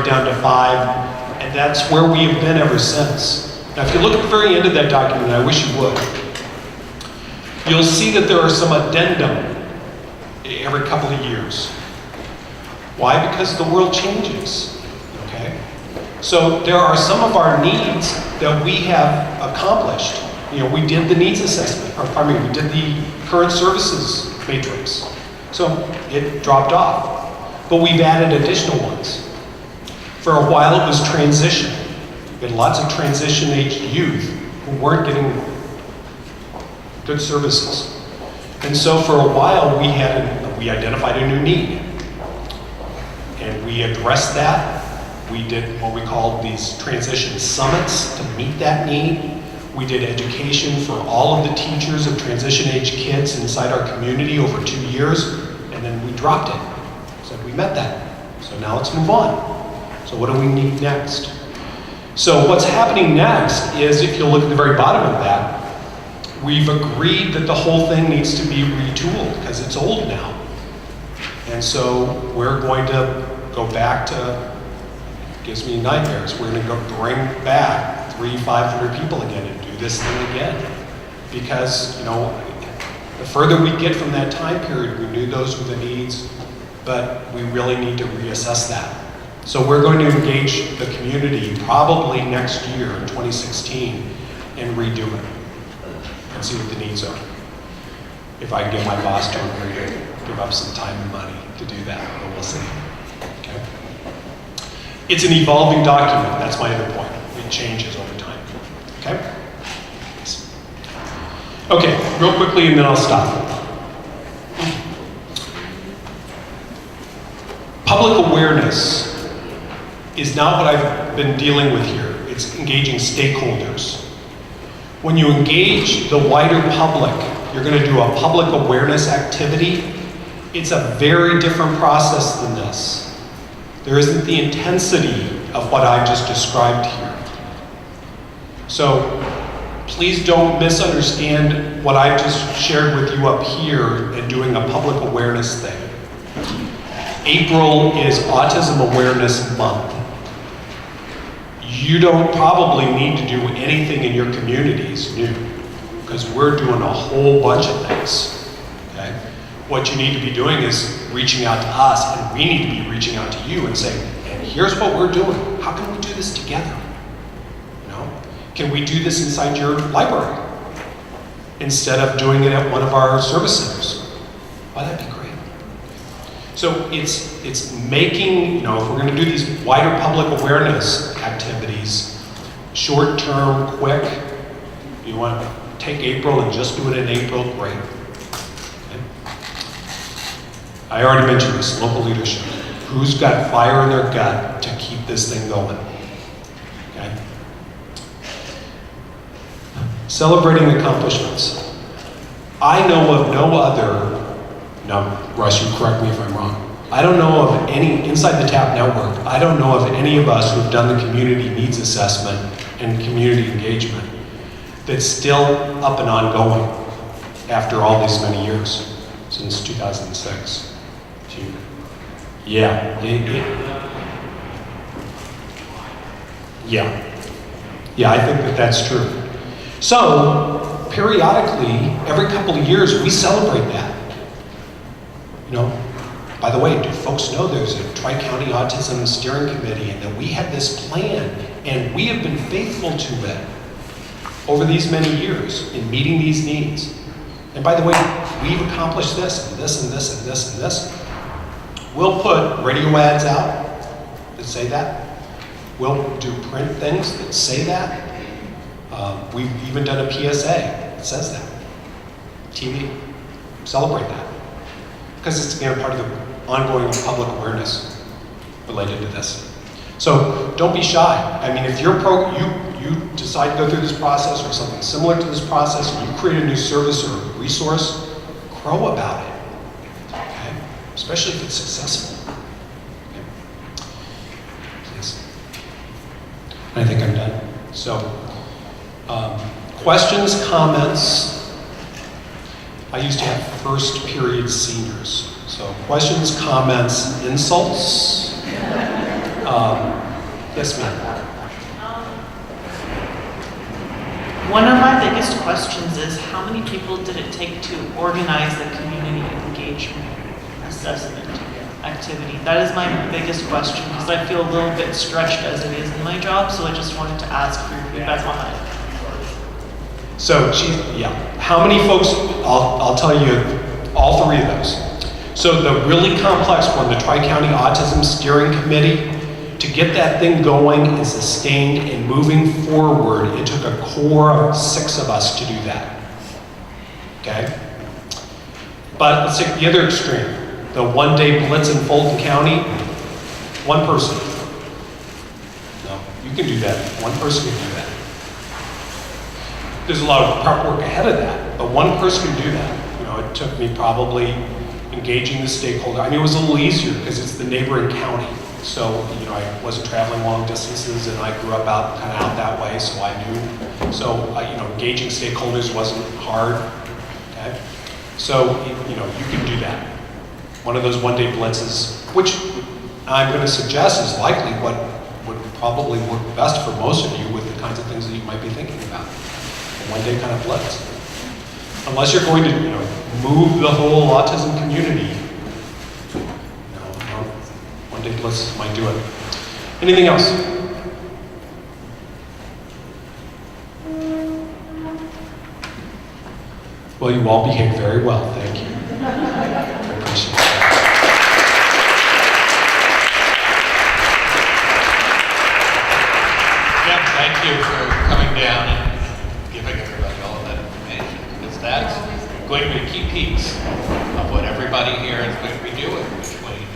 down to 5, and that's where we have been ever since. Now, if you look at the very end of that document, and I wish you would, you'll see that there are some addendum every couple of years. Why? Because the world changes, okay? So there are some of our needs that we have accomplished. You know, we did the needs assessment, or pardon me, we did the current services matrix. So it dropped off, but we've added additional ones. For a while it was transition. We had lots of transition-aged youth who weren't getting good services. And so for a while we identified a new need. And we addressed that. We did what we called these transition summits to meet that need. We did education for all of the teachers of transition-age kids inside our community over 2 years, and then we dropped it. Said we met that. So now let's move on. So what do we need next? So what's happening next is, if you look at the very bottom of that, we've agreed that the whole thing needs to be retooled because it's old now. And so we're going to go back to, gives me nightmares, we're going to go bring back 300-500 people again and do this thing again. Because, you know, the further we get from that time period, we knew those were the needs, but we really need to reassess that. So we're going to engage the community probably next year in 2016 and redo it and see what the needs are. If I can get my boss to agree to give up some time and money to do that, but we'll see. Okay. It's an evolving document, that's my other point. It changes over time. Okay? Okay, real quickly and then I'll stop. Public awareness is not what I've been dealing with here. It's engaging stakeholders. When you engage the wider public, you're going to do a public awareness activity. It's a very different process than this. There isn't the intensity of what I've just described here. So please don't misunderstand what I've just shared with you up here and doing a public awareness thing. April is Autism Awareness Month. You don't probably need to do anything in your communities new, because we're doing a whole bunch of things, okay? What you need to be doing is reaching out to us, and we need to be reaching out to you and saying, and here's what we're doing. How can we do this together? You know? Can we do this inside your library instead of doing it at one of our service centers? Why, that'd be great. So it's making, you know, if we're going to do these wider public awareness activities, short term, quick, you want to take April and just do it in April, great. Okay. I already mentioned this, local leadership. Who's got fire in their gut to keep this thing going? Okay. Celebrating accomplishments. I know of no other. Now, Russ, you correct me if I'm wrong. I don't know of any, inside the TAP network, I don't know of any of us who've done the community needs assessment and community engagement that's still up and ongoing after all these many years, since 2006. Yeah. Yeah, I think that that's true. So, periodically, every couple of years, we celebrate that. You know, by the way, do folks know there's a Tri-County Autism Steering Committee and that we had this plan and we have been faithful to it over these many years in meeting these needs. And by the way, we've accomplished this and this and this and this and this. We'll put radio ads out that say that. We'll do print things that say that. We've even done a PSA that says that. TV, celebrate that. Because it's, again, part of the ongoing public awareness related to this. So don't be shy. I mean, if you decide to go through this process or something similar to this process, and you create a new service or resource, crow about it, okay? Especially if it's successful. Okay. Please. I think I'm done. So, questions, comments. I used to have first period seniors. So questions, comments, insults? Yes, ma'am. One of my biggest questions is how many people did it take to organize the community engagement assessment activity? That is my biggest question because I feel a little bit stretched as it is in my job, so I just wanted to ask for your feedback on that. So, how many folks, I'll tell you all three of those. So the really complex one, the Tri-County Autism Steering Committee, to get that thing going and sustained and moving forward, it took a core of 6 of us to do that. Okay? But let's take the other extreme. The one-day blitz in Fulton County, 1 person. No, you can do that. 1 person can do that. There's a lot of prep work ahead of that, but 1 person can do that. You know, it took me probably engaging the stakeholder. I mean, it was a little easier because it's the neighboring county. So, you know, I wasn't traveling long distances and I grew up kind of out that way, so I knew. So, you know, engaging stakeholders wasn't hard, okay? So, you know, you can do that. One of those one-day blitzes, which I'm going to suggest is likely what would probably work best for most of you with the kinds of things that you might be thinking about. A one-day kind of blitz. Unless you're going to, you know, move the whole autism community. One-day blitz might do it. Anything else? Well, you all behaved very well. Thank you. I appreciate it. Yeah, thank you for coming down and giving everybody all of that information, because that's going to be a key piece of what everybody here is going to be doing between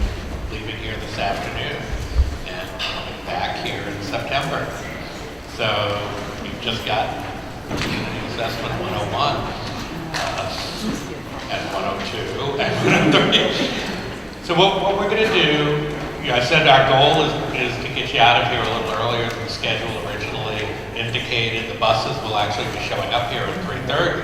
leaving here this afternoon and coming back here in September. So you've just got Community Assessment 101 and 102 and 103. So what we're going to do, I said our goal is to get you out of here a little earlier than the schedule originally indicated. The buses will actually be showing up here at 3:30.